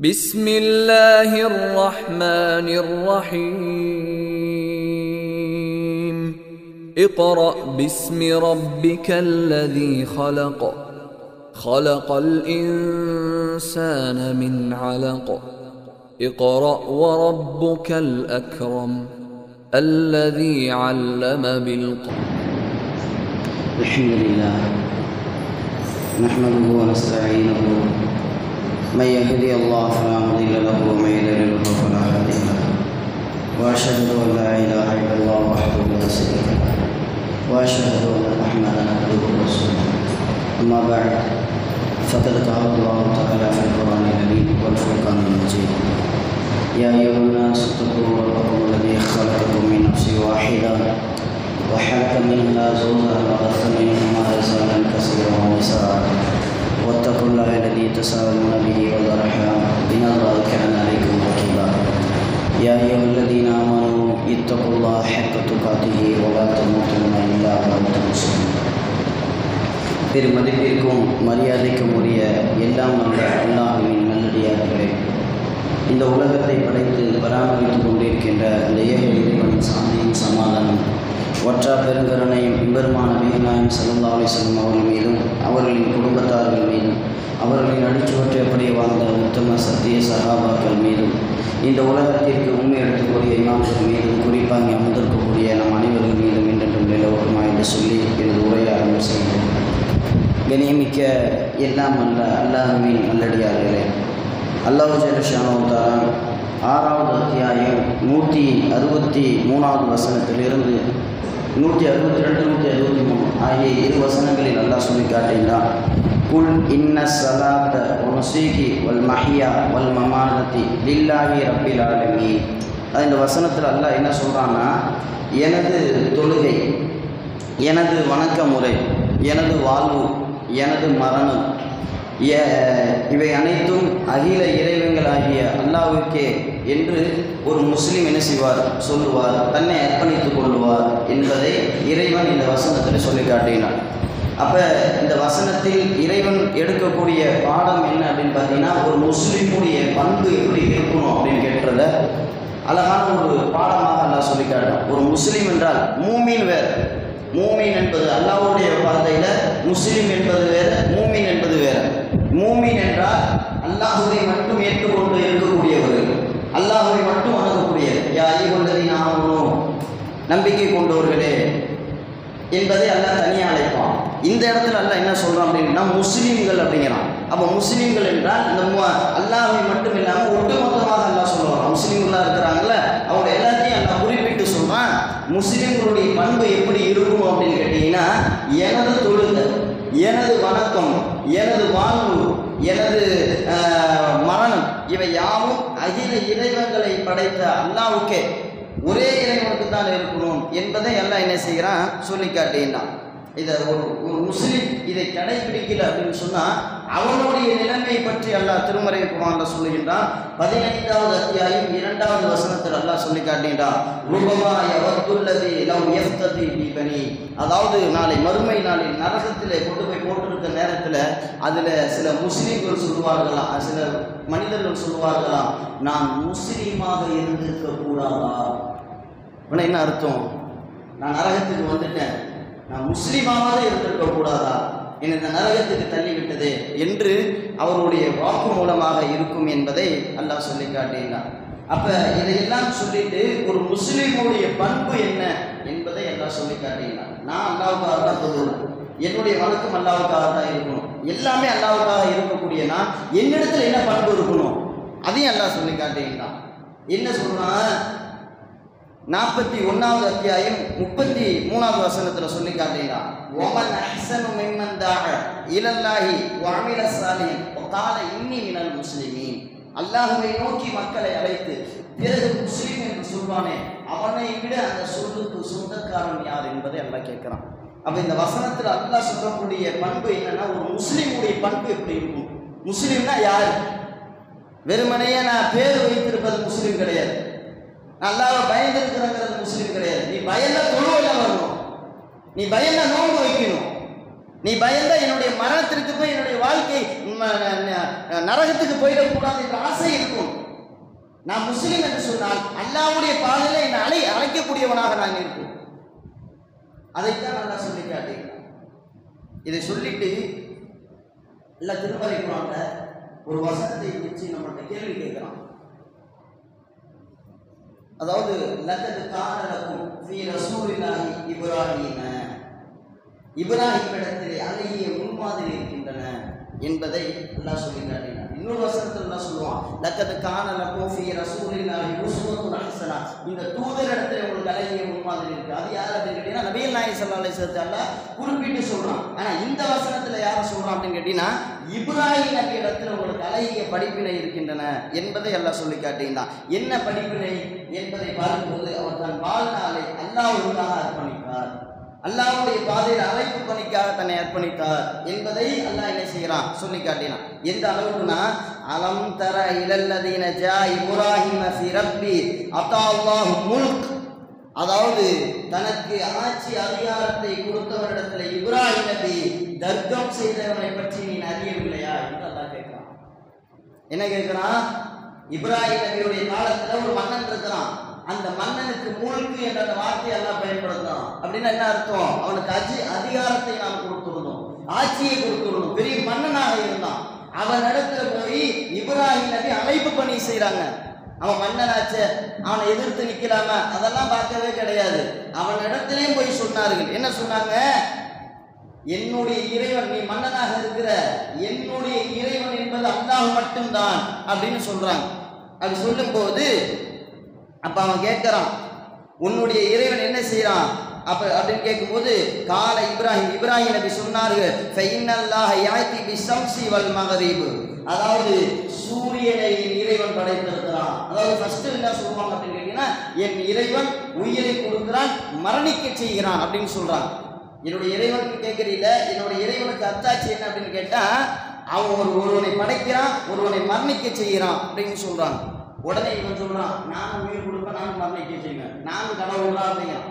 بسم الله الرحمن الرحيم اقرأ باسم ربك الذي خلق خلق الإنسان من علق اقرأ وربك الأكرم الذي علم بالقلم. الحمد لله نحمده ونستعينه من يهدي الله فلا مضل له ومن يضلل فلا هادي له واشهد ان لا اله الا الله وحده لا شريك له واشهد ان محمدا عبده ورسوله اما بعد فقد قال الله تعالى في القران الكريم والفرقان المجيد يا ايها الناس اتقوا ربكم الذي خلقكم من نفس واحده وحرك منها زوجها وبث منهما رجالا كثيرا ونساء واتقوا الله الذي تساءلون به والارحام ان الله كان عليكم رقيبا يا ايها الذين امنوا اتقوا الله حق تقاته ولا تموتن الا وانتم مسلمون. பெருமதிப்பிற்கும் மரியாதைக்கும் உரிய எல்லாம் வல்ல அல்லாஹ்வின் நல்லடியார்களே, இந்த உலகத்தை படைத்து பராமரித்துக் கொண்டிருக்கின்ற இந்த ஏக இறைவனின் சாந்தியும் சமாதானம் ஒற்றா பெருங்கருணையும் பெருமான நபிகளாயும் ஸல்லல்லாஹு அலைஹி வஸல்லம் அவர்கள் மீதும் அவர்களின் குடும்பத்தார்கள் மீதும் அவர்களின் அடிச்சுவற்றைப்படி வாழ்ந்த உத்தம சத்திய சஹாபாக்கள் மீதும் இந்த உலகத்திற்கு உண்மை எடுத்துக்கூடிய இமாம்கள் மீதும் குறிப்பாக அமர்ந்திருக்கக்கூடிய நம் அனைவர்கள் மீதும் என்றென்றும் நிலவரமா என்று சொல்லி எனது உரையை ஆரம்பம் செய்கிறேன். கண்ணியமிக்க எல்லாம் அல்ல அல்லாஹ்வின் நல்லடியார்களே, அல்லாஹ் ஜல்ல ஷானஹு தஆலா 6வது அத்தியாயம் 163வது வசனத்திலிருந்து 162 163 ஆகிய இரு வசனங்களில் அல்லாஹ் சொல்லி காட்டுகின்றான். குல் இன்ன ஸலாத்த வ நுஸுகி வல் மஹ்யா வல் மமாத்தி லில்லாஹி ரப்பில் ஆலமீன். இந்த வசனத்தில் அல்லாஹ் என்ன சொல்கிறான்னா, எனது தொழுகை, எனது வணக்க முறை, எனது வாழ்வு, எனது மரணம், இவை அனைத்தும் அகில இறைவங்களாகிய அல்லாஹ்வுக்கே என்று ஒரு முஸ்லீம் என்ன செய்வார், சொல்லுவார், தன்னை அர்ப்பணித்துக் கொள்வார் என்பதை இறைவன் இந்த வசனத்தில் சொல்லி காட்டினார். அப்போ இந்த வசனத்தில் இறைவன் எடுக்கக்கூடிய பாடம் என்ன அப்படின்னு பார்த்தீங்கன்னா, ஒரு முஸ்லீமுடைய பண்பு எப்படி இருக்கணும் அப்படின்னு கேட்கிறத அழகான ஒரு பாடமாக அல்லாஹ் சொல்லி காட்டுறான். ஒரு முஸ்லீம் என்றால் மூமின் வேறு. மூமின் என்பது அல்லாஹ்வுடைய வார்த்தையில், முஸ்லீம் என்பது வேறு, மூமின் என்பது வேறு. மூமின் என்றால் அல்லாஹ்வை மட்டும் ஏற்றுக்கொண்டு இருக்கக்கூடியவர்கள், அல்லாஹ்வை மட்டும் வணங்கக்கூடிய, யா அய்யுஹல்லதீன ஆமனூ, நம்பிக்கை கொண்டவர்களே என்பதை அல்லாஹ் தனியாக அழைப்பான். இந்த இடத்துல அல்லாஹ் என்ன சொல்கிறான் அப்படின்னா, முஸ்லீம்கள் அப்படிங்கிறான். அப்போ முஸ்லீம்கள் என்றால் நம்ம அல்லாஹ்வை மட்டும் இல்லாமல் ஒட்டுமொத்தமாக அல்லாஹ் சொல்லுவாங்க. முஸ்லீம்களாக இருக்கிறாங்கள அவங்க எல்லாத்தையும் அல்லாஹ் குறிப்பிட்டு சொல்கிறான். முஸ்லீம்களுடைய பண்பு எப்படி இருக்கும் அப்படின்னு கேட்டிங்கன்னா, எனது தொழுகை, எனது வணக்கம், எனது வாழ்வு, எனது மரணம், இவை யாவும் அகில இறைவன்களை படைத்த அல்லாஹ்வுக்கே, ஒரே இறைவனுக்கு தான் இருக்கணும் என்பதை எல்லாம் என்ன செய்கிறான் சொல்லி காட்டுகின்றான். இதை ஒரு முஸ்லீம் இதை கடைபிடிக்கல அப்படின்னு சொன்னால் அவனுடைய நிலைமை பற்றி அல்லாஹ் திருமறை குர்ஆன்ல சொல்லுகின்றான். 15வது அத்தியாயம் 2வது வசனத்தில் அல்லாஹ் சொல்லி காட்டுகின்றான். ருபமா யவத்துல்லதி லவ் யஃப்ததி பிபனி, அதாவது நாளை மறுமை நாளில் நரகத்திலே கொண்டு போய் போட்டிருக்க நேரத்தில் அதில் சில முஸ்லீம்கள் சொல்லுவார்களாம், சில மனிதர்கள் சொல்லுவார்களாம், நான் முஸ்லீமாக இருந்திருக்க கூடாதா? அப்படின்னா என்ன அர்த்தம்? நான் நரகத்துக்கு வந்துட்டேன், நான் முஸ்லீமாவது இருந்திருக்க கூடாதா, என்னை இந்த நரகத்துக்கு தள்ளிவிட்டது என்று அவருடைய வாக்கு மூலமாக இருக்கும் என்பதை அல்லாஹ் சொல்லி காட்டினார். அப்போ இதையெல்லாம் சொல்லிட்டு ஒரு முஸ்லீமுடைய பண்பு என்ன என்பதை எல்லாம் சொல்லி காட்டினார். நான் அல்லாஹ்வுக்காக தான் சொல்லுவேன், என்னுடைய வணக்கம் அல்லாஹ்வுக்காக தான் இருக்கணும், எல்லாமே அல்லாஹ்வுக்காக இருக்கக்கூடிய நான் என்னிடத்தில் என்ன பண்பு இருக்கணும் அதையும் அல்லாஹ் சொல்லி காட்டினான். என்ன சொல்றான்? 41வது அத்தியாயம் 33வது வசனத்தில் சொல்லி காட்டுகிறான். வமன் அஹ்ஸனு மிம்மன் தாஅ இலல்லாஹி வஅமில ஸாலிஹன் வகால இன்னி மினல் முஸ்லிமீன். அல்லாஹ்வை நோக்கி மக்களை அழைத்து பிறகு முஸ்லிம் என்று சொல்வானே, அவனை விட அந்த சொல்லுக்கு சொந்தக்காரன் யார் என்பதை அல்லாஹ் கேட்கிறான். அப்போ இந்த வசனத்தில் அல்லாஹ் சொல்லக்கூடிய பண்பு என்னன்னா, ஒரு முஸ்லிமுடைய பண்பு எப்படி இருக்கும்? முஸ்லிம்னா யார்? வெறுமனையே நான் பேர் வைத்திருப்பது முஸ்லீம் கிடையாது, அல்லாஹ்வை பயந்திருக்கிறங்கிறது முஸ்லீம் கிடையாது. நீ பயந்த தொழுவையில் வரணும், நீ பயந்த நோன்பு வைக்கணும், நீ பயந்தா என்னுடைய மரணத்திற்கு போய் என்னுடைய வாழ்க்கை நரகத்துக்கு போயிடக்கூடாது என்ற ஆசை இருக்கும். நான் முஸ்லிம் என்று சொன்னால் அல்லாஹ்வுடைய பாதையில என்னை அழைக்கக்கூடியவனாக நான் இருப்பேன். அதைத்தான் நல்லா சொல்லி காட்டுகிறேன். இதை சொல்லிட்டு எல்லா திருமறை குர்ஆன்ல ஒரு வசனத்தை வச்சு நம்மகிட்ட கேள்வி கேட்கிறான். அதாவது லக்கத் கான லக்கும் ஃபீ ரசூலில்லாஹி இப்ராஹீம் இடத்திலே அழகிய முன்மாதிரி இருக்கின்றன என்பதை அல்லாஹ் சொல்லி காட்டினார். இன்னொரு வசனத்தில் அல்லாஹ் சொல்லுவான், லக்கத் கான லக்கும் ஃபீ ரசூலில்லாஹி உஸ்வத்துன் ஹஸனா, இந்த தூதரிடத்தில் உங்களுக்கு அழகிய முன்மாதிரி இருக்கு. அது யார் அப்படின்னு கேட்டீங்கன்னா நபிகள் நாயகம் ஸல்லல்லாஹு அலைஹி வஸல்லம் அல்லாஹ் குறிப்பிட்டு சொல்றான். ஆனா இந்த வசனத்துல யாரை சொல்றான் அப்படின்னு கேட்டீங்கன்னா இப்ராஹீம் நபி இடத்துல உங்களுக்கு அழகிய படிப்பினை இருக்கின்றன என்பதை அல்லாஹ் சொல்லி காட்டுகிறான். என்ன படிப்பினை என்பதை பார்க்கும்போது அவர் தன் வாழ்நாளை அல்லாஹ்வுக்காக அர்ப்பணித்தார், அல்லாஹ்வுடைய பாதையில் அழைப்பு பணிக்காக தன்னை அர்ப்பணித்தார் என்பதை அல்லாஹ் என்ன செய்கிறான் சொல்லி காட்டினான். எந்த அளவுக்குனா அலம் தர இலல்லதீன ஜா இப்ராஹீம ஃபி ரப்பி அத்தால்லாஹு முல்க், அதாவது தனக்கு ஆட்சி அதிகாரத்தை கொடுத்தவரிடத்தில் இப்ராஹீம் நபி தர்க்கம் செய்தவனை பற்றி நீ அறியவில்லையா என்று அல்லாஹ் கேட்கிறான். என்ன கேட்கிறான்? இப்ராஹீம் நபியுடைய காலத்துல ஒரு மன்னன் இருக்கிறான், அந்த மன்னனுக்கு முல்க் என்ற அந்த வார்த்தையை எல்லாம் பயன்படுத்தலாம். அப்படின்னா என்ன அர்த்தம்? அவனுக்கு அதிகாரத்தை நாம் கொடுத்துருந்தோம், ஆட்சியை கொடுத்துருந்தோம், பெரிய மன்னனாக இருந்தான். அவன் இடத்துல போய் இப்ராஹீம் நபி அழைப்பு பணி செய்யறாங்க. அவன் மன்னனாச்ச, அவனை எதிர்த்து நிக்கலாம அதெல்லாம் பார்க்கவே கிடையாது. அவன் இடத்திலையும் போய் சொன்னார்கள். என்ன சொன்னாங்க? என்னுடைய இறைவன், நீ மன்னனாக இருக்கிற என்னுடைய இறைவன் என்பது அல்லாஹ் மட்டும்தான் அப்படின்னு சொல்றாங்க. அப்படி சொல்லும் போது அப்ப அவன் கேட்கிறான், உன்னுடைய இறைவன் என்ன செய்யறான் அப்படின்னு கேட்கும்போது கால இப்ராஹிம் நபி சொன்னார்கள், அதாவது சூரியனை இறைவன் படைத்திருக்கிறான். அதாவது ஃபர்ஸ்ட் என்ன சொல்லுவாங்க அப்படின்னு கேட்டீங்கன்னா, என் இறைவன் உயிரை கொடுக்கிறான், மரணிக்க செய்கிறான் அப்படின்னு சொல்றான். என்னுடைய இறைவனுக்கு கேட்கறீல, என்னுடைய இறைவனுக்கு அத்தாட்சி என்ன அப்படின்னு கேட்டா, அவன் ஒருவனை படைக்கிறான், ஒருவனை மரணிக்க செய்கிறான் அப்படின்னு சொல்றான். உடனே இவன் சொல்றான், நானும் உயிர் கொடுப்பேன், நானும் மரணிக்க செய்வேன், நானும் கடவுள் தான் அப்படிங்கிறான்.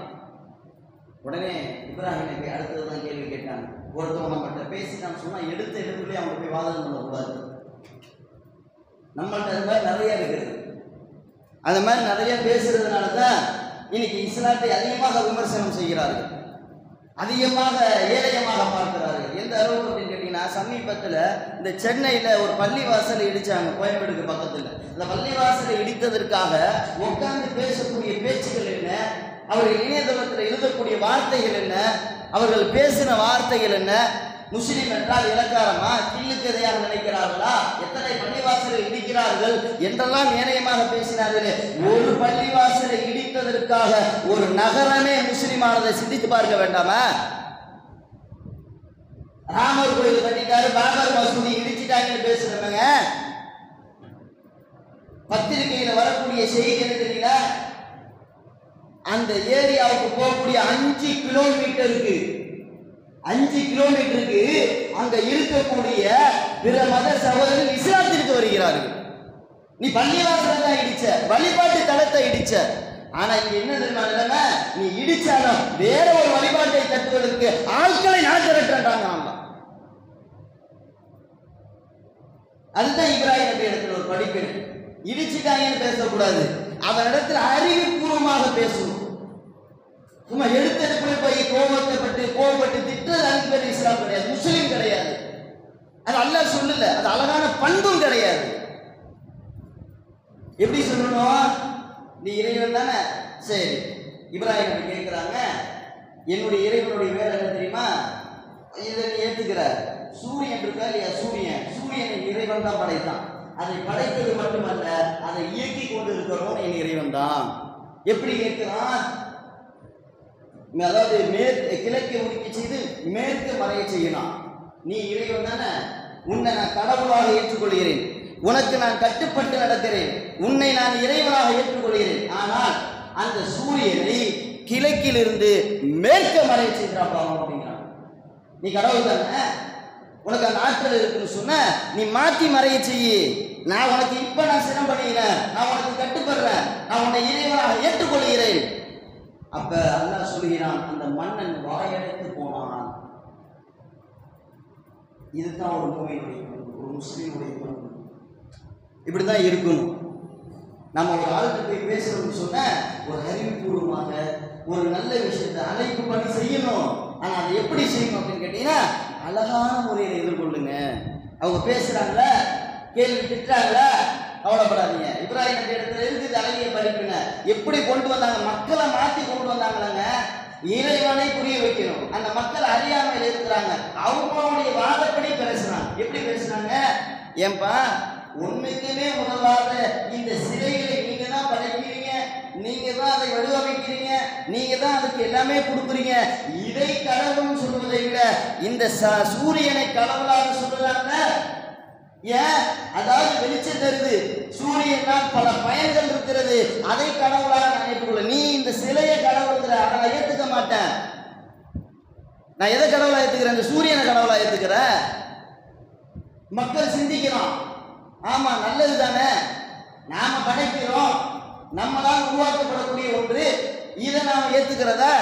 உடனே இப்ராஹிம் நபி அடுத்ததுதான் கேள்வி கேட்டாங்க. ஒருத்தவங்க நம்மகிட்ட பேசினான்னு சொன்னா எடுத்த இடத்துலயே அவங்க போய் வாதம் பண்ணக்கூடாது. நம்மள்ட்ட அது மாதிரி நிறைய இருக்குது. அந்த மாதிரி நிறைய பேசுறதுனால தான் இன்னைக்கு இஸ்லாத்தை அதிகமாக விமர்சனம் செய்கிறார்கள், அதிகமாக ஏழையமாக பார்க்கிறார்கள். எந்த அளவுக்கு அப்படின்னு கேட்டீங்கன்னா, சமீபத்தில் இந்த சென்னையில் ஒரு பள்ளிவாசலை இடிச்சாங்க, கோயம்பேடுக்கு பக்கத்தில். அந்த பள்ளிவாசலை இடித்ததற்காக உட்கார்ந்து பேசக்கூடிய பேச்சுகள் என்ன, அவர்கள் இணையதளத்தில் எழுதக்கூடிய வார்த்தைகள் என்ன, அவர்கள் பேசின வார்த்தைகள் என்ன, முஸ்லிம் என்றால் இலக்காரமா, கிள்ளுக்கதையாக நினைக்கிறார்களா, எத்தனை பள்ளிவாசலை இடிக்கிறார்கள் என்றெல்லாம் ஏனையமாக பேசினார்கள். ஒரு பள்ளிவாசலை இடித்ததற்காக ஒரு நகரமே முஸ்லிமானதை சிந்தித்து பார்க்க வேண்டாமா? ராமர் கோயில் கட்டிட்டாரு, பாபர் மசூதி இடிச்சிட்டாங்கன்னு பேசுறவங்க பத்திரிகையில வரக்கூடிய செய்தி என்ன தெரியல, அந்த ஏரியாவுக்கு போகக்கூடிய 5 கிலோமீட்டருக்கு அங்க இருக்கக்கூடிய பிற மத சகோதரர்கள் இஸ்லாத்திற்கு வருகிறார்கள். நீ பள்ளிவாசலை தான் இடிச்ச, வழிபாட்டு தலத்தை இடிச்ச. ஆனா இங்க என்ன தெரியுமா நிலைமை? நீ இடிச்சாலும் வேற ஒரு வழிபாட்டை தட்டுவதற்கு ஆட்களை நான் திரட்டுறாங்க. அதுதான் இப்ராஹிம் நபி இடத்துல ஒரு படிப்பு. இடிச்சுட்டாங்கன்னு பேசக்கூடாது, அவன் இடத்துல அறிவுபூர்வமாக பேசணும். சும்மா எடுத்து போய் கோபப்பட்டு திட்டுறது அன்பர் இஸ்லாம் கிடையாது, முஸ்லீம் கிடையாது. அது அல்லாஹ் சொல்லல, அது அழகான பண்பும் கிடையாது. எப்படி சொல்லணும்? நீ இறைவன் தானே, சரி. இப்ராஹிம் நபி கேட்கிறாங்க, என்னுடைய இறைவனுடைய வேலை என்ன தெரியுமா? இதை நீ ஏத்துக்கிற, சூரியன் இருக்கா இல்லையா, சூரியனை இறைவன் தான் படைத்தான். அதை படைத்தது மட்டுமல்ல, அதை இயக்கி கொண்டு இருக்கிறோம் என் இறைவன் தான். எப்படி கேட்கிறான்? அதாவது கிழக்கு உரிக்க செய்து மேற்கு மறைய செய்யலாம். நீ இறைவன் தானே, உன்னை நான் கடவுளாக ஏற்றுக்கொள்கிறேன், உனக்கு நான் கட்டுப்பட்டு நடக்கிறேன், உன்னை நான் இறைவனாக ஏற்றுக்கொள்கிறேன். ஆனால் அந்த சூரியனை கிழக்கிலிருந்து மேற்க மறைய செய்கிறான் அப்படிங்கிறான். நீ கடவுள் தானே, உனக்கு அந்த ஆற்றல் இருக்குன்னு சொன்ன, நீ மாற்றி மறைய செய்ய. நான் உனக்கு இப்ப நான் சிரம் பண்ணுகிறேன், நான் உனக்கு கட்டுப்படுறேன், நான் உன்னை இறைவனாக ஏற்றுக்கொள்கிறேன். அப்ப அல்லாஹ் சொல்கிறான், அந்த மன்னன் வாயடைத்து போனான். இதுதான் ஒரு மூமினுடைய பண்பு, ஒரு முஸ்லீமுடைய பண்பு. இப்படி தான் இருக்கணும். நம்ம ஒரு ஆளுக்கு போய் பேசுறோம்னு சொன்ன ஒரு அறிவுபூர்வமாக ஒரு நல்ல விஷயத்தை அழைப்பு பண்ணி செய்யணும். ஆனால் அதை எப்படி செய்யணும் அப்படின்னு கேட்டீங்கன்னா, அழகான முறையில் எதிர்கொள்ளுங்க. அவங்க பேசுறாங்கள, கேள்வி திட்டுறாங்கள, கவலைப்படாதீங்க. இப்ராஹிம் நபி இடத்துல இருக்குது அழகிய படிப்பின எப்படி கொண்டு வந்தாங்க, மக்களை மாற்றி கொண்டு வந்தாங்களாங்க. இறைவனை புரிய வைக்கணும். அந்த மக்கள் அறியாமையில் இருக்கிறாங்க, அவங்களுடைய வாதப்படி பேசுறாங்க. எப்படி பேசுறாங்க? ஏன்பா உண்மைக்குமே முதலாக இந்த சிலைகளை நீங்க தான் படைக்கிறீங்க, நீங்க தான் அதை வடிவமைக்கிறீங்க, நீங்க தான் அதுக்கு எல்லாமே கொடுக்குறீங்க. இதை கடவுள்னு சொல்வதை விட இந்த சூரியனை கடவுளாக சொல்றாங்க. ஏன்? அதாவது வெளிச்சம் தருது, சூரியனால் பல பயன்கள் இருக்கிறது, அதை கடவுளாக நான் ஏற்றுக்கொள்ள. நீ இந்த சிலையை கடவுளுங்கிற, அதை நான் ஏற்றுக்க மாட்டேன். நான் எதை கடவுளா ஏற்றுக்கிறேன்? இந்த சூரியனை கடவுளா ஏற்றுக்கிறேன். மக்கள் சிந்திக்கிறோம், ஆமா நல்லது தானே, நாம படைக்கிறோம், நம்மளால் உருவாக்கப்படக்கூடிய ஒன்று, இதை நாம ஏத்துக்கிறதா?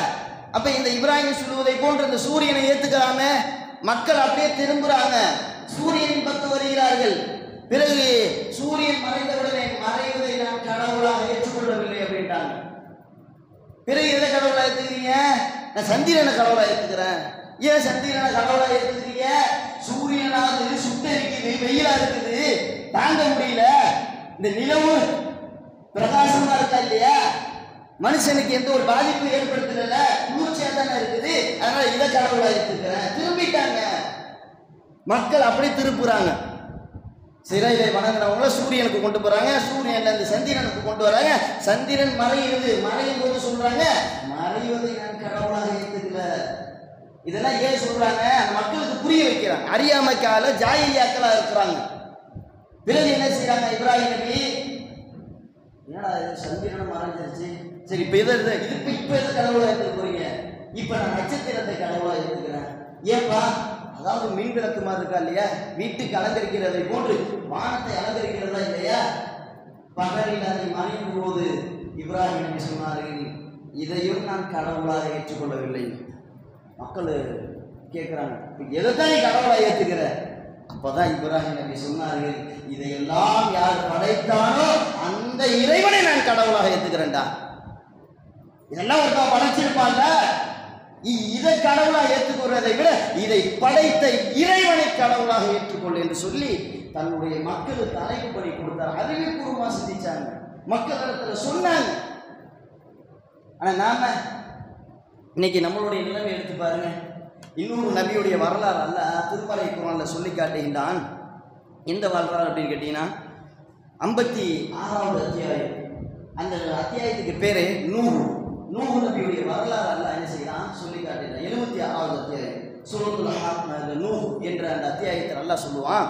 அப்ப இந்த இப்ராஹிம் சொல்லுவதை போன்ற இந்த சூரியனை ஏத்துக்கலாமே. மக்கள் அப்படியே திரும்புறாங்க, சூரியனின் பக்கம் வருகிறார்கள். பிறகு சூரியன் மறைந்தவுடனே மறைவதை நான் கடவுளாக ஏற்றுக்கொள்ளவில்லை அப்படின்ட்டாங்க. பிறகு எதை கடவுளா ஏத்துக்கிறீங்க? நான் சந்திரனை கடவுளா ஏத்துக்கிறேன். ஏன் சந்திரனை கடவுளா ஏத்துக்கிறீங்க? சூரியனாவது சுட்ட இருக்குது, வெயிலா இருக்குது, தாங்க முடியல. இந்த நிலவு பிரகாசமா இருக்கா இல்லையா, மனுஷனுக்கு எந்த ஒரு பாதிப்பு ஏற்படுத்தல, குளிர்ச்சியா தானே இருக்குது, அதனால இதை கடவுளா ஏத்துக்கிறேன். திரும்பிட்டாங்க மக்கள், அப்படி திருப்புறாங்க. சிலையை வணங்கினவங்கள சூரியனுக்கு கொண்டு போறாங்க, சூரியன்ல இருந்து சந்திரனுக்கு கொண்டு வராங்க. சந்திரன் மறையுது, மறையும் போது சொல்றாங்க மறைவதை நான் கடவுளாக ஏத்துக்கல. இதெல்லாம் ஏன் சொல்றாங்க? அந்த மக்களுக்கு புரிய வைக்கிறாங்க. அறியாமைக்கால ஜாயிலியாக்களா இருக்கிறாங்க. பிறகு என்ன செய்யறாங்க? இப்ராஹிம் நபி, என்னடா சந்திரன் மறைஞ்சிருச்சு, சரி இப்ப இப்ப எதை கடவுளா ஏற்றுக்க போறீங்க? இப்ப நான் நட்சத்திரத்தை கடவுளா ஏற்றுக்கிறேன். ஏப்பா? அதாவது மின் விளக்கு மாதிரி இருக்கா இல்லையா, வீட்டுக்கு அலங்கரிக்கிறதை போன்று வானத்தை அலங்கரிக்கிறதா இல்லையா, பகலில் அதை மறையும் போது இப்ராஹிம் நபி சொன்னார்கள், இதையும் நான் கடவுளாக ஏற்றுக்கொள்ளவில்லை. மக்கள் கேட்கிறாங்க, எதைத்தான் நீ கடவுளா ஏற்றுக்கிற? அப்பதான் இப்ராஹிம் நபி சொன்னார்கள், இதையெல்லாம் யார் படைத்தானோ அந்த இறைவனை நான் கடவுளாக ஏற்றுக்கிறேன்டா. இதெல்லாம் ஒருத்தன் படைச்சிருப்பாங்க, இதை கடவுளா ஏற்றுக்கொள்வதை விட இதை படைத்த இறைவனை கடவுளாக ஏற்றுக்கொள் என்று சொல்லி தன்னுடைய மக்களுக்கு அழைப்பு பண்ணி கொடுத்தார். அறிவுபூர்வமா சிந்திச்சாங்க, மக்கள் இடத்துல சொன்னாங்க. ஆனா நாம இன்னைக்கு நம்மளுடைய நிலைமை எடுத்து பாருங்க. இன்னொரு நபியுடைய வரலாறு அல்ல திருமலை குர்ஆன்ல சொல்லி காட்டுகின்றான். எந்த வரலாறு அப்படின்னு கேட்டீங்கன்னா 56வது அத்தியாயம். அந்த அத்தியாயத்துக்கு பேரு நூஹ் நபியுடைய வரலாறு அல்ல என்ன செய்யலாம் சொல்லி காட்டுகிறான். 76வது அத்தியாயம் சூரத்துல் நூஹ் என்ற அந்த அத்தியாயத்தில் அல்லாஹ் சொல்லுவான்,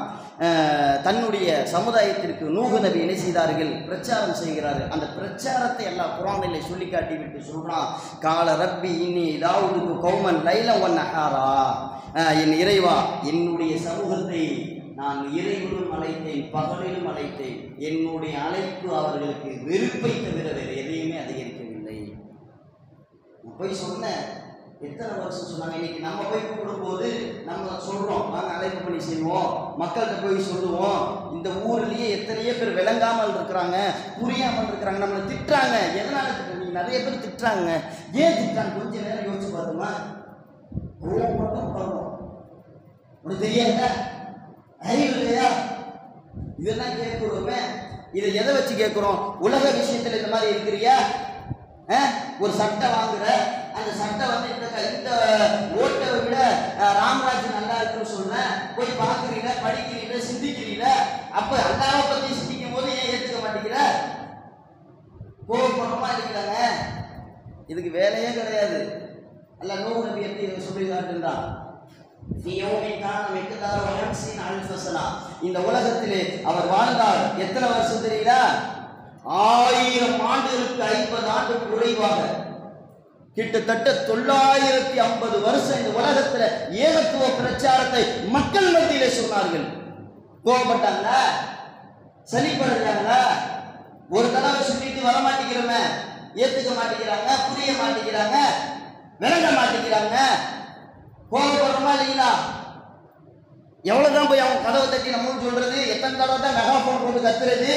தன்னுடைய சமுதாயத்திற்கு நூஹ் நபி என்ன செய்தார்கள்? பிரச்சாரம் செய்கிறார்கள். அந்த பிரச்சாரத்தை எல்லாம் குர்ஆனிலே சொல்லி காட்டி விட்டு சொல்றான், கால ரப்பி இன்னி தாவூதுக்கு கௌமன் லைல வன் நஹாரா, என் இறைவா என்னுடைய சமூகத்தை நான் இரவிலும் அழைத்தேன், பகலிலும் அழைத்தேன். என்னுடைய அழைப்பு அவர்களுக்கு வெறுப்பை தவிர வேறு எதையுமே அதிகரிக்கவில்லை. போய் சொன்னேன், எத்தனை வருஷம் சொன்னாங்க. இன்னைக்கு நம்ம போய் கூப்பிடும்போது நம்ம சொல்றோம், நாங்கள் அழைப்பு பண்ணி செய்வோம், மக்கள்கிட்ட போய் சொல்லுவோம். இந்த ஊர்லயே எத்தனையோ பேர் விளங்காமல் இருக்கிறாங்க, புரியாமல் இருக்கிறாங்க, நம்மளை திட்டுறாங்க. எதனால திட்டுறாங்க? நிறைய பேர் திட்டுறாங்க. ஏன் திட்டுறாங்க? கொஞ்ச நேரம் யோசிச்சு பார்த்தோமா? கோபம் மட்டும் பருவம் உனக்கு தெரியாத அறிவு இல்லையா? இதெல்லாம் கேட்கிறோமே, இதை எதை வச்சு கேட்கிறோம்? உலக விஷயத்துல இந்த மாதிரி இருக்கிறியா? ஒரு சட்டை வாங்குற, அந்த சட்டை வந்து இந்த ஓட்டை விட ராமராஜ் நல்லா இருக்குன்னு சொன்ன, போய் பார்க்குறீங்க, படிக்கிறீங்க, சிந்திக்கிறீங்க. அப்ப அல்லாவை பத்தி சிந்திக்கும் போது ஏன் ஏற்றுக்க மாட்டேங்கிற? கோபமா இருக்கிறாங்க. இதுக்கு வேலையே கிடையாது. அல்ல நூஹ் நபி எப்படி சொல்லி காட்டுறான், இந்த உலகத்திலே அவர் வாழ்ந்தார் எத்தனை வருஷம் தெரியுதா? 1000 ஆண்டுகளுக்கு 50 ஆண்டு குறைவாக, கிட்டத்தட்ட 950 வருஷம் இந்த உலகத்துல ஏகத்துவ பிரச்சாரத்தை மக்கள் மத்தியிலே சொன்னார்கள். கோபப்பட்டாங்களா? சலிப்படுறாங்களா? ஒரு தடவை சொல்லிட்டு வர மாட்டேங்கிறோமே, ஏத்துக்க மாட்டேங்கிறாங்க, புரிய மாட்டேங்கிறாங்க, விளங்க மாட்டேங்கிறாங்க. கோபப்படுறோமா இல்லைங்களா? எவ்வளோதான் போய் அவங்க கதவை தட்டி நம்மளும் சொல்றது, எத்தனை தடவை தான் மெகாஃபோன் போட்டு கத்துறது,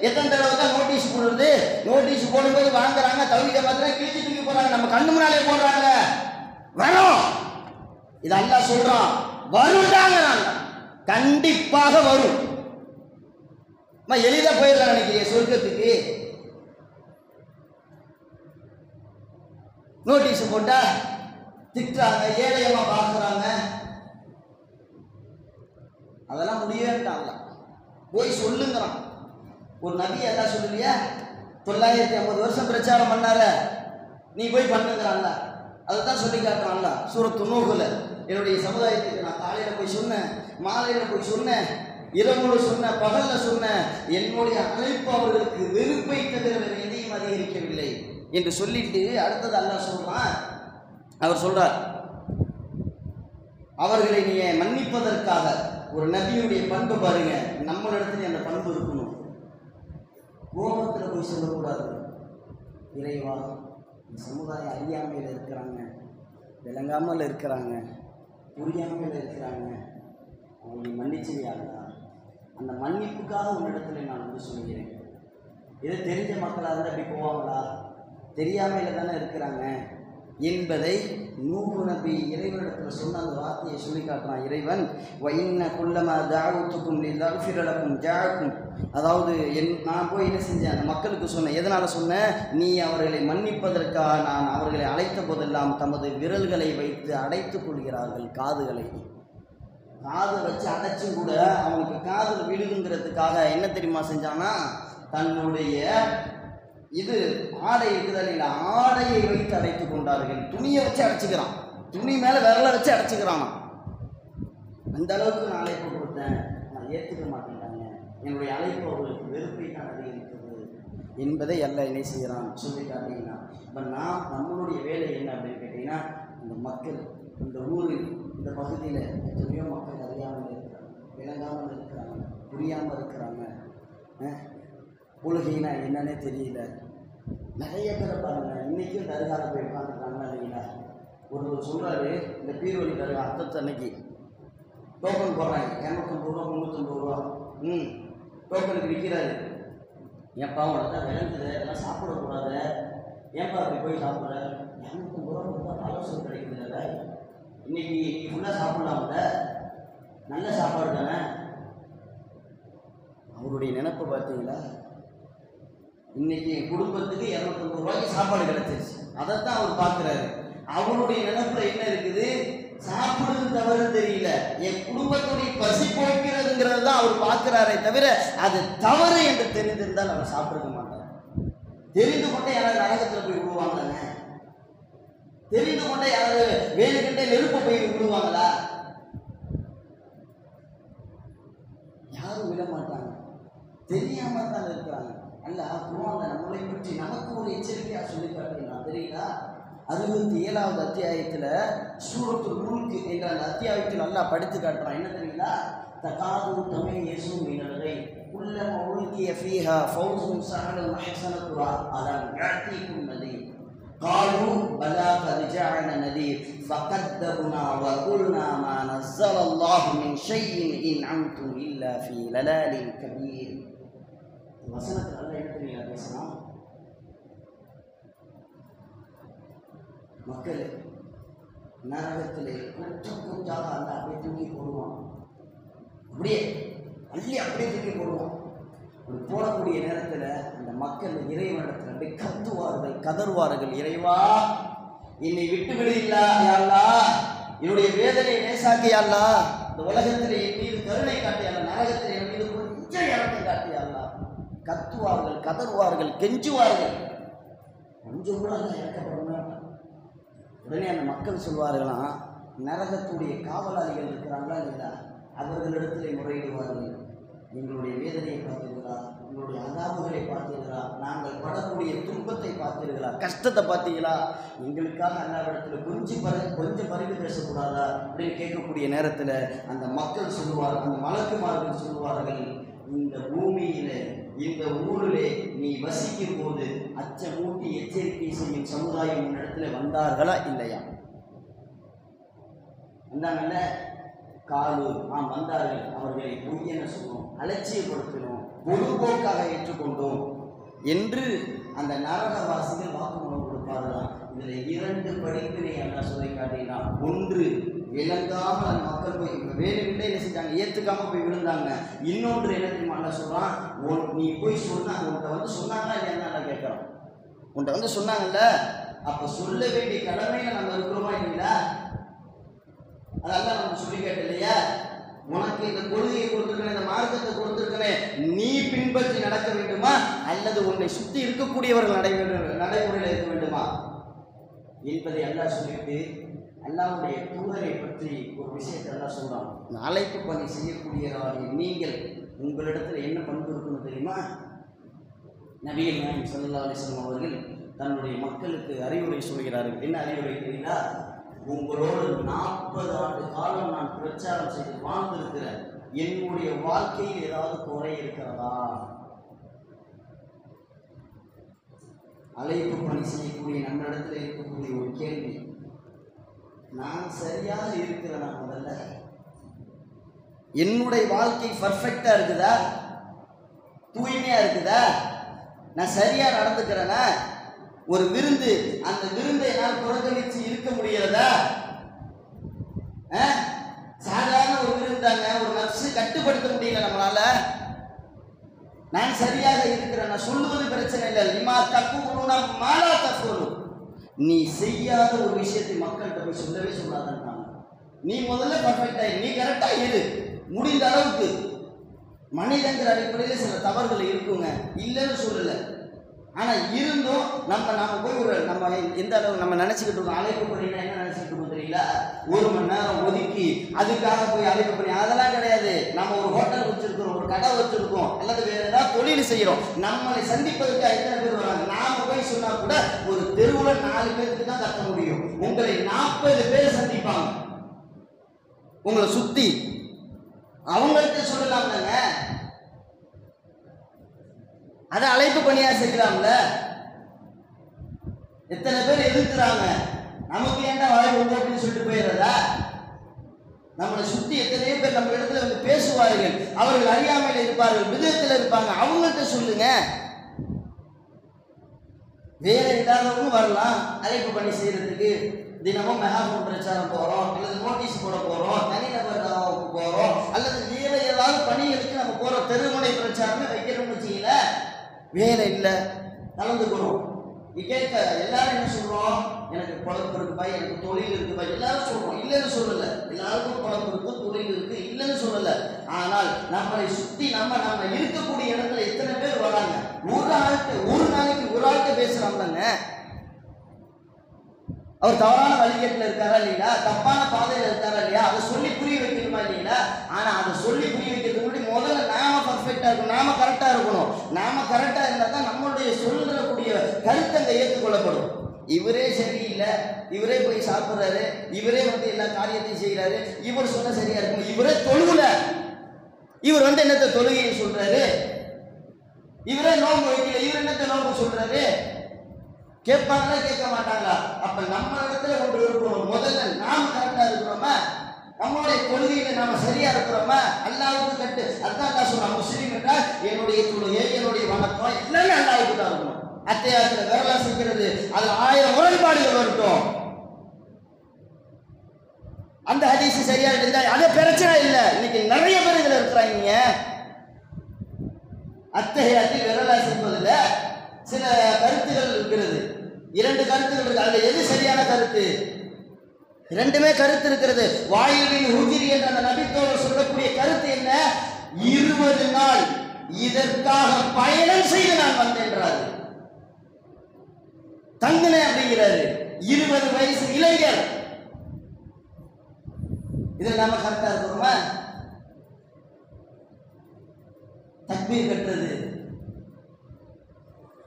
எத்தனை தடவை தான் நோட்டீஸ் போடுறது. நோட்டீஸ் போடும்போது வாங்குறாங்க, தவிர பார்த்து கிழிச்சு தூக்கி போடுறாங்க, நம்ம கண்ணு முன்னாலே போடுறாங்க. வரும், இது அல்லாஹ் சொல்றான், வரும்தாங்க, கண்டிப்பாக வரும். எளிதா போயிடலாம் நினைக்கிறீங்க சொர்க்கத்துக்கு? நோட்டீஸ் போட்டா திட்டுறாங்க, ஏழையமா பார்க்குறாங்க, அதெல்லாம் முடியவேட்டாங்க. போய் சொல்லுங்கிறான். ஒரு நபி எல்லாம் சொல்லலையா, 950 வருஷம் பிரச்சாரம் பண்ணார, நீ போய் பண்ணுங்கிறான்ல, அதை தான் சொல்லி காட்டுறான்ல சூரத்து நூஹ்ல. என்னுடைய சமுதாயத்துக்கு நான் காலையில் போய் சொன்னேன், மாலையில் போய் சொன்னேன், இரவோடு சொன்ன, பகல்ல சொன்ன, என்னுடைய அழைப்பு அவர்களுக்கு வெறுப்பை தவிர வேறு எதையும் அதிகரிக்கவில்லை என்று சொல்லிட்டு அடுத்தது அல்லாஹ் சொல்றான். அவர் சொல்றார், அவர்களை நீ மன்னிப்பதற்காக ஒரு நபியுடைய பண்பு பாருங்க, நம்மளிடத்துல அந்த பண்பு இருக்கணும். கோபத்தில் போய் சொல்லக்கூடாது. இறைவா, இந்த சமுதாயம் அறியாமையில் இருக்கிறாங்க, விளங்காமல் இருக்கிறாங்க, புரியாமல் இருக்கிறாங்க, அவங்க மன்னிச்சிருக்காங்க, அந்த மன்னிப்புக்காக உன்னிடத்துல நான் வந்து சொல்கிறேன். இதை தெரிஞ்ச மக்களாக இருந்தால் அப்படி போவாங்களா? தெரியாமையில் தானே இருக்கிறாங்க என்பதை நூஹ் நபி இறைவனிடத்தில் சொன்ன அந்த வார்த்தையை சொல்லி காட்டுறான் இறைவன். வைன்ன குல்லமா தாவுத்துக்கும் லிதஃபிரலக்கும் ஜாக்கும், அதாவது நான் போய் என்ன செஞ்சேன், அந்த மக்களுக்கு சொன்னேன். எதனால் சொன்னேன்? நீ அவர்களை மன்னிப்பதற்காக நான் அவர்களை அழைத்த போதெல்லாம் தமது விரல்களை வைத்து அடைத்துக் கொள்கிறார்கள் காதுகளை. காதை வச்சு அடைச்சும் கூட அவனுக்கு காதில் விழுதுங்கிறதுக்காக என்ன தெரியுமா செஞ்சான்னா, தன்னுடைய இது ஆடை இருக்குதா இல்லைங்களா, ஆடையை வைத்து அடைத்துக் கொண்டார்கள். துணியை வச்சு அடைச்சிக்கிறான், துணி மேலே விரலை வச்சு அடைச்சிக்கிறானா. அந்த அளவுக்கு நான் அழைப்பு கொடுத்தேன், நான் ஏற்றுக்க மாட்டேங்கிறாங்க, என்னுடைய அழைப்பு அவர்களுக்கு வெறுப்பை தான் அதிகரித்தது என்பதை எல்லாம் என்ன செய்கிறான் சொல்லி காட்டிங்கன்னா. இப்போ நம்மளுடைய வேலை என்ன அப்படின்னு கேட்டிங்கன்னா, இந்த மக்கள், இந்த ஊரில், இந்த பகுதியில் எத்தனையோ மக்கள் அறியாமல் இருக்கிறாங்க, விளங்காமல் இருக்கிறாங்க, புரியாமல் இருக்கிறாங்க, உலகினா என்னன்னே தெரியல. நிறைய பேரை பாருங்கள், இன்றைக்கும் தர்கால போய் உட்காந்துருக்காங்களா இல்லைங்களா? ஒருவர் சொல்கிறாரு, இந்த பீர்வழி தர்கா அன்னைக்கு டோக்கன் போடுறாங்க, 250 ரூபா 350 ரூபா டோக்கனுக்கு விற்கிறாரு. ஏன்ப்பா உனக்கு விளங்குது, அதெல்லாம் சாப்பிடக்கூடாது, ஏன்ப்பா அப்படி போய் சாப்பிட்ற? 250 ரூபா கொடுத்தா ஆலோசனை கிடைக்குதுல்ல, இன்னைக்கு ஃபுல்லாக சாப்பிடலாம்ல, நல்ல சாப்பாடு தானே. அவருடைய நினைப்பை பார்த்தீங்களா? இன்னைக்கு என் குடும்பத்துக்கு 250 ரூபாய்க்கு சாப்பாடு கிடைச்சிருச்சு, அதைத்தான் அவர் பார்க்குறாரு. அவருடைய நினைப்புல என்ன இருக்குது? சாப்பிடுறது தவறு தெரியல, என் குடும்பத்துடைய பசி போய்க்கிறதுங்கிறது தான் அவர் பார்க்கிறாரே தவிர அது தவறு என்று தெரிந்திருந்தால் அவர் சாப்பிட மாட்டார். தெரிந்து கொண்டே யாராவது நரகத்தில் போய் விடுவாங்களாங்க? தெரிந்து கொண்டே யாராவது வேணுகிட்டே நெருப்ப போய் விடுவாங்களா? யாரும் விட மாட்டாங்க, தெரியாம தான் இருக்கிறாங்க. அல்லாஹ் குர்ஆன்ல நம்மளை பற்றி நமக்கு ஒரு எச்சரிக்கையா சொல்லி காட்டுகிறான் தெரியுங்களா? 67வது அத்தியாயத்தில் சூரத்துல் முல்க் என்ற அந்த அத்தியாயத்தில் அல்லாஹ் படித்து காட்டுறான். என்ன தெரியுங்களா? தகாது தமையசு மினல்கை குல்லமா உல்கிய ஃபீஹா ஃபௌஸுன் ஸஅலல் மஹ்ஸனத்துரா அலம் யஅதீக்கும் நதீர் قالوا بلى قد جاءنا نذير فكذبنا وقلنا ما نزل الله من شيء إن أنتم إلا في ضلال كبير. வசனத்தில் அல்லாஹ் என்ன தெரியுங்களா பேசுறான்? மக்கள் நரகத்திலே கொஞ்சமாக அந்த அப்படியே தூக்கி போடுவான், அப்படியே அள்ளி அப்படியே தூக்கி போடுவான். அப்படி போடக்கூடிய நேரத்தில் அந்த மக்கள் இறைவனிடத்தில் அப்படியே கத்துவார்கள், கதறுவார்கள், இறைவா என்னை விட்டுவிடு இல்லா யாழ்லா, என்னுடைய வேதனையை லேசாக்கியாள்லா, இந்த உலகத்தில் என் மீது கருணை காட்டியாளா, நரகத்தில் என் மீது கொஞ்சம் இறக்கை காட்டியாள்லா. கத்துவார்கள், கதறுவார்கள், கெஞ்சுவார்கள், கொஞ்சம் கூட இறக்கப்படணும். உடனே அந்த மக்கள் சொல்வார்களாம், நரகத்துடைய காவலாளிகள் இருக்கிறாங்களா இல்லையா, அவர்களிடத்தில் முறையிடுவார்கள். எங்களுடைய வேதனையை பார்த்தீர்களா, எங்களுடைய அதாபுகளை பார்த்தீர்களா, நாங்கள் படக்கூடிய துன்பத்தை பார்த்தீர்களா, கஷ்டத்தை பார்த்தீங்களா, எங்களுக்காக அல்லாவிடத்தில் கொஞ்சம் பரிவு பேசக்கூடாதா அப்படின்னு கேட்கக்கூடிய நேரத்தில் அந்த மக்கள் சொல்லுவார்கள், அந்த மலக்குமார்கள் சொல்லுவார்கள், இந்த பூமியில இந்த ஊரிலே நீ வசிக்கும் போது அச்சமூட்டி எச்சரிக்கை செய்யும் சமுதாயம் உன்னிடத்துல வந்தார்களா இல்லையா? வந்தாங்கல்ல, காலு நாம் வந்தார்கள் அவர்களை பொய்யென சொன்னோம், அலட்சியப்படுத்தினோம், பொதுபோக்காக ஏற்றுக்கொண்டோம் என்று அந்த நரகவாசிகள் வாக்குமூலம் கொடுப்பார்களாம். இதில் 2 படிப்பினை அல்லாஹ் சொல்லி காட்டினான். ஒன்று, விளங்காமல் அந்த மக்கள் போய் வேறு விட என்ன செஞ்சாங்க, ஏற்றுக்காம போய் விழுந்தாங்க. இன்னொன்று என்ன தெரியுமா அல்லாஹ் சொல்றான், நீ போய் சொன்னாங்க, உன்கிட்ட வந்து சொன்னாங்களா இல்லையா கேட்கறோம். உன்கிட்ட வந்து சொன்னாங்கல்ல, அப்ப சொல்ல வேண்டிய கடமையில நம்ம இருக்கிறோமா இல்லைங்களா? அதெல்லாம் நம்ம சொல்லி கேட்ட இல்லையா? உனக்கு இந்த கொள்கையை கொடுத்துருக்கேன், இந்த மார்க்கத்தை கொடுத்துருக்கேன், நீ பின்பற்றி நடக்க வேண்டுமா அல்லது உன்னை சுற்றி இருக்கக்கூடியவர்கள் நடைமுறையில் இருக்க வேண்டுமா என்பதை அல்லாஹ் சொல்லிட்டு அல்லாஹ்வுடைய தூதரை பற்றி ஒரு விஷயத்தை அல்லாஹ் சொல்றான். அழைப்பு பணி செய்யக்கூடியவர்கள் நீங்கள் உங்களிடத்தில் என்ன பண்பு இருக்கணும் தெரியுமா? நபிகள் நாயகம் ஸல்லல்லாஹு அலைஹி வஸல்லம் அவர்கள் தன்னுடைய மக்களுக்கு அறிவுரை சொல்கிறார்கள். என்ன அறிவுரை தெரியுமா? உங்களோடு 40 ஆண்டு காலம் நான் பிரச்சாரம் செய்து வாழ்ந்திருக்கிறேன், என்னுடைய வாழ்க்கையில் ஏதாவது குறை இருக்கிறதா? அழைப்பு பணி செய்யக்கூடிய நம்ம இடத்துல இருக்கக்கூடிய ஒரு கேள்வி, நான் சரியாக இருக்கிறேனா? முதல்ல என்னுடைய வாழ்க்கை பர்ஃபெக்டா இருக்குதா? தூய்மையா இருக்குதா? நான் சரியா நடந்துக்கிறேனா? ஒரு விருந்து, அந்த விருந்தை நான் புறக்கணிச்சு இருக்க முடியறதா? சாதாரண ஒரு விருந்தாங்க, ஒரு நப்சு கட்டுப்படுத்த முடியல நம்மளால. நான் சரியாக இருக்கிறேன், நான் சொல்லுவது பிரச்சனை இல்லை. லிமா தக்குனா மாலா தக்குனு, நீ செய்யாத ஒரு விஷயத்தை மக்கள்கிட்ட போய் சொல்லவே சொல்லாதான். நீ முதல்ல பர்ஃபெக்டா இரு, நீ கரெக்டா இரு. முடிந்த அளவுக்கு மனிதங்கிற அடிப்படையில் சில தவறுகள் இருக்குங்க, இல்லைன்னு சொல்லல. ஆனால் இருந்தும் நாம போய் ஒரு நம்ம எந்த அளவு நம்ம நினச்சிக்கிட்டு இருக்கோம், அழைப்பு பண்ணினா என்ன நினச்சிக்கிட்டு இருக்கோம் தெரியல, 1 மணி நேரம் ஒதுக்கி அதுக்காக போய் அழைப்பு பண்ணி, அதெல்லாம் கிடையாது. நம்ம ஒரு ஹோட்டல் வச்சிருக்கிறோம், ஒரு கடை வச்சிருக்கோம், அல்லது வேற ஏதாவது தொழில் செய்கிறோம். நம்மளை சந்திப்பதற்கு எத்தனை பேர் வராங்க? நாம போய் சொன்னா கூட ஒரு தெருவில் 4 பேருக்கு தான் கத்த முடியும். உங்களை 40 பேர் சந்திப்பாங்க உங்களை சுத்தி. அவங்கள்ட்ட சொல்லலாம்லங்க, அதை அழைப்பு பணியா செய்யலாம்ல. எத்தனை பேர் எதிர்க்கிறாங்க, நமக்கு ஏன்டா வாய் அப்படின்னு சொல்லிட்டு போயிடுறதா? நம்மளை சுத்தி எத்தனையோ பேர் நம்ம இடத்துல வந்து பேசுவார்கள், அவர்கள் அறியாமையில் இருப்பார்கள், விதத்தில் இருப்பாங்க. அவங்கள்ட்ட சொல்லுங்க. வேற இல்லாதவங்க வரலாம் அழைப்பு பணி செய்யறதுக்கு. தினமும் மெகாஃபோன் பிரச்சாரம் போறோம், அல்லது நோட்டீஸ் போட போறோம், தனிநபர் தாவாவுக்கு போறோம், அல்லது வேற ஏதாவது பணிகளுக்கு நம்ம போறோம். தெருமுனை பிரச்சாரமே வைக்கிறோம்னு வச்சுக்கல, வேலை இல்லை, கலந்துக்கிறோம். கேட்க எல்லாரும் என்ன சொல்றோம், எனக்கு பொழப்பு இருக்குப்பா, எனக்கு தொழில் இருக்குப்பா, எல்லாரும் சொல்றோம். இல்லைன்னு சொல்லல, எல்லாருக்கும் பொழப்பு இருக்கு, தொழில் இருக்கு, இல்லைன்னு சொல்லல. ஆனால் நம்மளை சுத்தி நம்ம இருக்கக்கூடிய இடத்துல எத்தனை பேர் வராங்க? ஒரு நாளைக்கு ஒரு ஆள்கிட்ட பேசுறாங்க. அவர் தவறான வழிகேட்டில் இருக்காரா இல்லையா, தப்பான பாதையில் இருக்காரா இல்லையா, அதை சொல்லி புரிய வைக்கணுமா இல்லையா? ஆனா அதை சொல்லி புரிய வைக்கிறதுக்கு முன்னாடி முதல்ல நாம பர்ஃபெக்டா இருக்கணும், நாம கரெக்டா இருக்கணும். நாம கரெக்டா இருந்தா தான் நம்மளுடைய சொல்லக்கூடிய கருத்தங்க ஏற்றுக்கொள்ளப்படும். இவரே சரியில்லை, இவரே போய் சாப்பிட்றாரு, இவரே வந்து எல்லா காரியத்தையும் செய்யறாரு, இவர் சொன்ன சரியா இருக்கும், இவரே தொழுவுல, இவர் வந்து என்னத்த தொழுகையை சொல்றாரு, இவரே நோன்பு வைக்கல, இவர் என்னத்த நோன்பு சொல்றாரு? கேட்பாங்களா கேட்க மாட்டாங்களா? அப்ப நம்ம இடத்துல ஒன்று இருக்கிறோம். முதல்ல நாம் கரெக்டா இருக்கிறோமா? நம்மளுடைய கொள்கையில நாம சரியா இருக்கிறோமா? அல்லாஹ்வுக்கு கட்டு. அதான் நான் சொல்றேன், முஸ்லீம் என்றால் என்னுடைய தொழுகை, என்னுடைய வணக்கம் எல்லாமே அல்லாஹ்வுக்கு தான் இருக்கணும். அத்தியாயத்துல விரலா செய்கிறது, அது 1000 முரண்பாடுகள் வரட்டும். அந்த ஹதீஸ் சரியா இருந்தா அது பிரச்சனை இல்லை. இன்னைக்கு நிறைய பேர் இதுல இருக்கிறாங்க. அத்தியாயத்தில் விரலா செய்வதில் சில கருத்துகள் இருக்கிறது, 2 கருத்துகள் இருக்கு. அதுல எது சரியான கருத்து? 2மே கருத்து இருக்கிறது. வாயிலின் ஹுஜ்ரி என்ற அந்த நபித்தோடு சொல்லக்கூடிய கருத்து என்ன? 20 நாள் இதற்காக பயணம் செய்து நான் வந்தேன்றாரு, தங்குனேன் அப்படிங்கிறாரு. 20 வயசு இளைஞர். இதில் நாம கரெக்டா இருக்கிறோமா? தக்பீர் கட்டுறது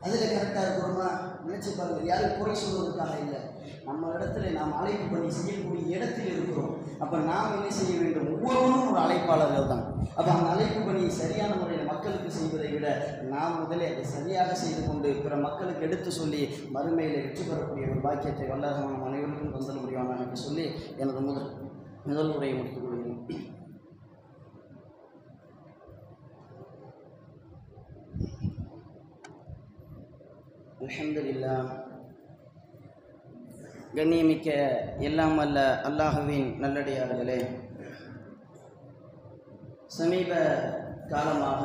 அதுல கரெக்டா இருக்கிறோமா? நினைச்சு பாருங்க. யாரும் குறை சொல்வதற்காக இல்லை, நம்ம இடத்துல நாம் அழைப்பு பண்ணி செய்யக்கூடிய இடத்தில் இருக்கிறோம். அப்ப நாம் என்ன செய்ய வேண்டும்? ஒவ்வொருவரும் ஒரு அழைப்பாளர்கள் தான். அப்ப அந்த அழைப்பு பணியை சரியான முறையில் மக்களுக்கு செய்வதை விட நாம் முதலே அதை சரியாக செய்து கொண்டு பிற மக்களுக்கு எடுத்து சொல்லி மறுமையில் வெற்றி பெறக்கூடிய ஒரு பாக்கியத்தை வல்லரசமான அனைவருக்கும் தந்தல் முடியும் என்று சொல்லி எனது முதல் உரையை முடித்துக் கொள்கிறேன். அல்ஹம்துலில்லாஹ். கண்ணியமிக்க எல்லாம் வல்ல அல்லாஹுவின் நல்லடியார்களே, சமீப காலமாக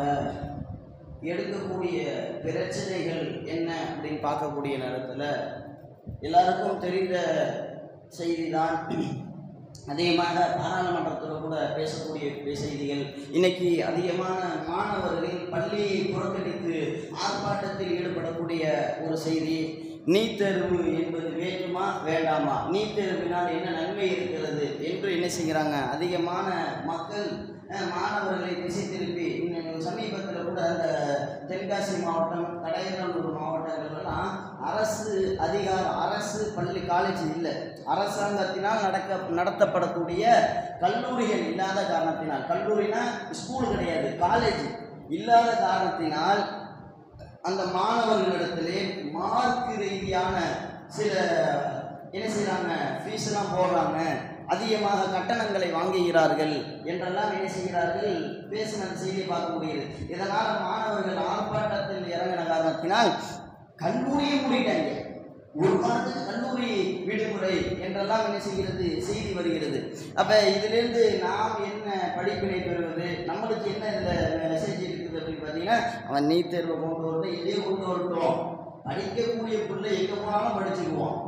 எடுக்கக்கூடிய பிரச்சனைகள் என்ன அப்படின்னு பார்க்கக்கூடிய நேரத்தில் எல்லாருக்கும் தெரிந்த செய்திதான். அதிகமாக பாராளுமன்றத்தில் கூட பேசக்கூடிய செய்திகள். இன்னைக்கு அதிகமான மாணவர்கள் பள்ளியை புறக்கணித்து ஆர்ப்பாட்டத்தில் ஈடுபடக்கூடிய ஒரு செய்தி. நீட் தேர்வு என்பது வேண்டுமா வேண்டாமா, நீட் தேர்வினால் என்ன நன்மை இருக்கிறது என்று என்ன செய்கிறாங்க அதிகமான மக்கள் மாணவர்களை திசை திருப்பி. சமீபத்தில் கூட அந்த தென்காசி மாவட்டம், கடையநல்லூர் மாவட்டங்கள்லாம் அரசு பள்ளி காலேஜ் இல்லை, அரசாங்கத்தினால் நடத்தப்படக்கூடிய கல்லூரிகள் இல்லாத காரணத்தினால், கல்லூரினா ஸ்கூல் கிடையாது, காலேஜ் இல்லாத காரணத்தினால் அந்த மாணவர்களிடத்திலே மார்க் ரீதியான சில என்ன செய்கிறாங்க, ஃபீஸ்லாம் போடுறாங்க, அதிகமாக கட்டணங்களை வாங்குகிறார்கள் என்றெல்லாம் என்ன செய்கிறார்கள் பேசின செய்தியை பார்க்க முடியுது. இதனால் மாணவர்கள் ஆர்ப்பாட்டத்தில் இறங்கின காரணத்தினால் கல்லூரியை மூடிட்டாங்க. ஒரு வாரத்துக்கு கல்லூரி விடுமுறை என்றெல்லாம் என்ன செய்கிறது செய்தி வருகிறது. அப்போ இதிலிருந்து நாம் என்ன படிப்பினை பெறுவது, நம்மளுக்கு என்ன இந்த மெசேஜ் இருக்குது அப்படின்னு பார்த்தீங்கன்னா, அவன் நீட் தேர்வை கொண்டு வரல, இதே கொண்டு வரட்டும், படிக்கக்கூடிய பிள்ளை எங்கே போனாலும் படிச்சுக்குவோம்.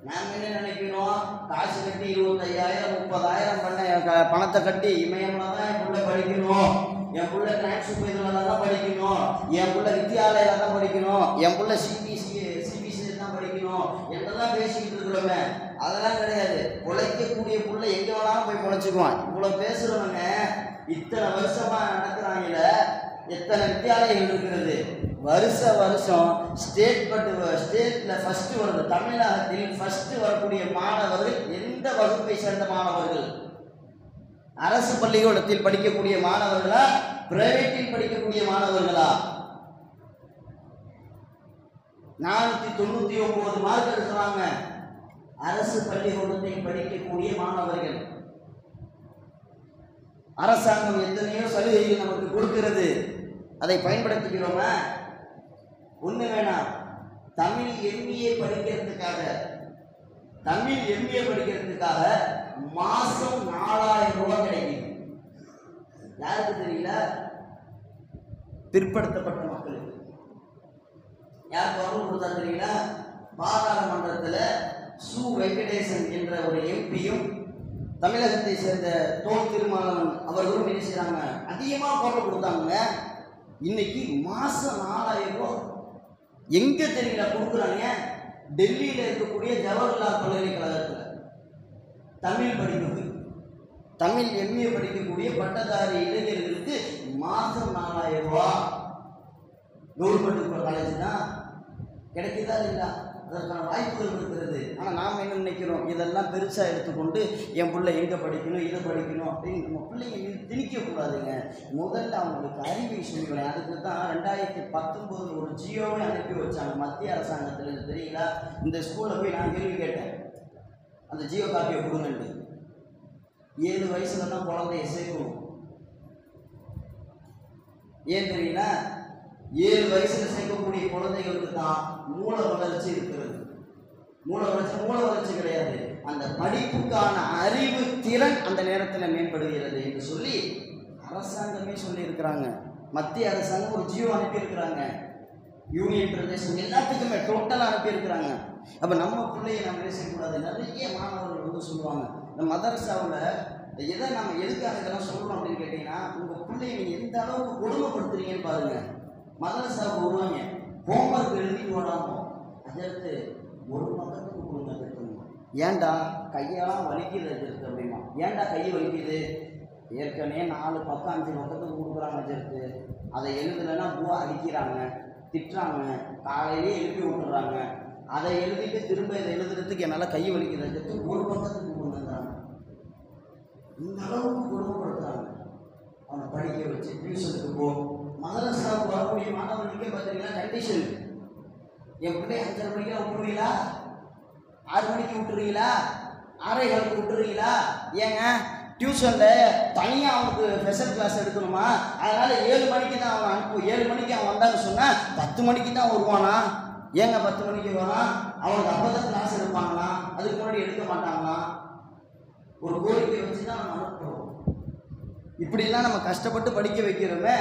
நாங்கள் என்ன நினைக்கிறோம், காசு கட்டி 25,000 30,000 பண்ண பணத்தை கட்டி இமயம்லாம் தான் என் பிள்ளை படிக்கணும், என் பிள்ளை டிரான்ஸ்ஃபர் இதில் தான் படிக்கணும், என் பிள்ளை வித்யாலயில் தான் படிக்கணும், என் பிள்ளை சிபிஎஸ்சி தான் படிக்கணும் என்றெல்லாம் பேசிக்கிட்டு இருக்கிறோமே. அதெல்லாம் கிடையாது. பிழைக்கக்கூடிய பிள்ளை எங்கே வேணாலும் போய் பிழைச்சிக்குவான். இவ்வளோ பேசுகிறவங்க இத்தனை வருஷமாக நடக்கிறாங்கள, எத்தனை வித்தியாலயங்கள் இருக்கிறது. வருஷம் ஸ்டேட்டில் ஃபஸ்ட்டு வருது. தமிழகத்தில் ஃபஸ்ட்டு வரக்கூடிய மாணவர்கள் எந்த வகுப்பை சேர்ந்த மாணவர்கள்? அரசு பள்ளிக்கூடத்தில் படிக்கக்கூடிய மாணவர்களா, பிரைவேட்டில் படிக்கக்கூடிய மாணவர்களா? 499 மார்க் எடுக்கிறாங்க அரசு பள்ளிக்கூடத்தில் படிக்கக்கூடிய மாணவர்கள். அரசாங்கம் எத்தனையோ சலுகைகள் நமக்கு கொடுக்கிறது, அதை பயன்படுத்திக்கிறோமா? ஒன்று வேணாம், தமிழ் எம்பிஏ படிக்கிறதுக்காக மாதம் 4,000 ரூபாய் கிடைக்குது. யாருக்கு தெரியல? பிற்படுத்தப்பட்ட மக்களுக்கு. யார் கவர்மெண்ட் கொடுத்தா தெரியல? பாராளுமன்றத்தில் சு வெங்கடேசன் என்ற ஒரு எம்பியும் தமிழகத்தை சேர்ந்த தோல் திருமாவளவன் அவர்களும் என்ன செய்கிறாங்க, அதிகமாக குரல் கொடுத்தாங்க. இன்னைக்கு மாதம் 4,000 ரூபா எங்கே தெரியல கொடுக்குறாங்க. டெல்லியில் இருக்கக்கூடிய ஜவஹர்லால் பல்கலைக்கழகத்தில் தமிழ் படிப்புக்கு, தமிழ் எம்ஏ படிக்கக்கூடிய பட்டதாரி இளைஞர்களுக்கு மாதம் 4,000 ரூபா. கவர்மெண்ட் காலேஜ் தான் கிடைக்குதா இல்லையா? அதற்கான வாய்ப்புகள் இருக்கிறது. ஆனால் நாம் என்ன நினைக்கிறோம், இதெல்லாம் பெருசாக எடுத்துக்கொண்டு என் பிள்ளை எங்கே படிக்கணும், இதை படிக்கணும் அப்படின்னு நம்ம பிள்ளைங்க திணிக்கக்கூடாதுங்க. முதல்ல அவங்களுக்கு அறிவை சொல்லிக்கணும். அதுக்கு தான் 2019 ஒரு ஜியோவை அனுப்பி வச்சாங்க மத்திய அரசாங்கத்தில். தெரியல, இந்த ஸ்கூலில் போய் நான் கேள்வி கேட்டேன், அந்த ஜியோ காப்பியை கொடுங்கன்ட்டு. 7 வயசுல தான் குழந்தைய சேர்க்கணும். ஏன் தெரியல? 7 வயசுல சேர்க்கக்கூடிய குழந்தைகளுக்கு தான் மூல வளர்ச்சி இருக்கிறது. மூல வளர்ச்சி கிடையாது, அந்த படிப்புக்கான அறிவு திறன் அந்த நேரத்தில் மேம்படுகிறது என்று சொல்லி அரசாங்கமே சொல்லியிருக்கிறாங்க. மத்திய அரசாங்கம் ஒரு ஜியோ அனுப்பியிருக்கிறாங்க, யூனியன் பிரதேசம் எல்லாத்துக்குமே டோட்டலாக அனுப்பியிருக்கிறாங்க. அப்போ நம்ம பிள்ளையை நம்ம என்ன செய்யக்கூடாது? நிறைய மாணவர்கள் வந்து சொல்லுவாங்க, இந்த மதரசாவில் எதை நம்ம எதுக்காக இதெல்லாம் சொல்கிறோம் அப்படின்னு கேட்டிங்கன்னா, உங்கள் பிள்ளையை நீங்கள் எந்த அளவுக்கு கொடுமைப்படுத்துறீங்கன்னு பாருங்கள். மதரசாவுக்கு வருவாங்க, ஹோம்ஒர்க் எழுதி போடாமல் அதற்கு ஒரு பக்கத்துக்கு கொடுங்க கட்டணும். ஏன்டா கையெல்லாம் வலிக்குது அதற்கு அப்படிமா? ஏன்டா கை வலிக்குது? ஏற்கனவே 4 பக்கம் 5 பக்கத்துக்கு கொடுக்குறாங்க அதற்கு, அதை எழுதலைன்னா பூவா அடிக்கிறாங்க, திட்டுறாங்க, காலையிலே எழுப்பி விட்டுறாங்க. அதை எழுதிட்டு திரும்ப இதை எழுதுறதுக்கு என்னால் கை வலிக்குது அதற்கு ஒரு பக்கத்துக்கு கொடுக்குறாங்க. இந்த அளவுக்கு கொடுமைப்படுத்துறாங்க. அவனை படிக்க வச்சு டியூஷனுக்கு போ. மதரசாவுக்கு வரக்கூடிய மாணவர்களுக்கே பார்த்தீங்கன்னா கண்டிஷன், என் பிள்ளை 5:30 மணிக்கு விட்டுருவீங்களா, 6 மணிக்கு விட்டுருவீங்களா, 6:15 விட்டுருவீங்களா? ஏங்க டியூஷனில் தனியாக அவனுக்கு ஸ்பெஷல் கிளாஸ் எடுக்கணுமா? அதனால் 7 மணிக்கு தான் அவன் அனுப்பு. 7 மணிக்கு அவன் வந்தான்னு சொன்னால் 10 மணிக்கு தான் வருவானா? ஏங்க 10 மணிக்கு வரான், அவனுக்கு அப்போ தான் கிளாஸ் எடுப்பாங்களா, அதுக்கு முன்னாடி எடுக்க மாட்டாங்களா? ஒரு கோரிக்கை வச்சு தான் நம்ம அனுப்புகிறோம். இப்படிலாம் நம்ம கஷ்டப்பட்டு படிக்க வைக்கிறோமே,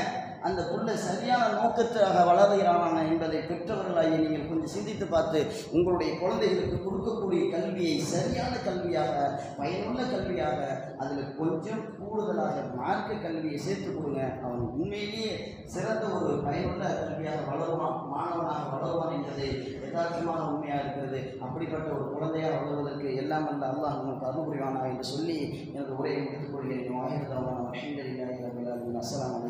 அந்த புள்ள சரியான நோக்கத்தாக வளர்கிறானா என்பதை பெற்றவர்களாகி நீங்கள் கொஞ்சம் சிந்தித்து பார்த்து உங்களுடைய குழந்தைகளுக்கு கொடுக்கக்கூடிய கல்வியை சரியான கல்வியாக, பயனுள்ள கல்வியாக, அதில் கொஞ்சம் கூடுதலாக மார்க்க கல்வியை சேர்த்து கொடுங்க. அவன் உண்மையிலேயே சிறந்த ஒரு பயனுள்ள கல்வியாக வளருவான், மாணவனாக வளருவான் என்பது யதார்த்தமான உண்மையாக இருக்கிறது. அப்படிப்பட்ட ஒரு குழந்தையாக வளர்வதற்கு எல்லாம் வல்ல அல்லாஹ் நமக்கு அருள் புரிவானா என்று சொல்லி எனது உரையை முடித்துக் கொள்கிறேன். அஸ்ஸலாமு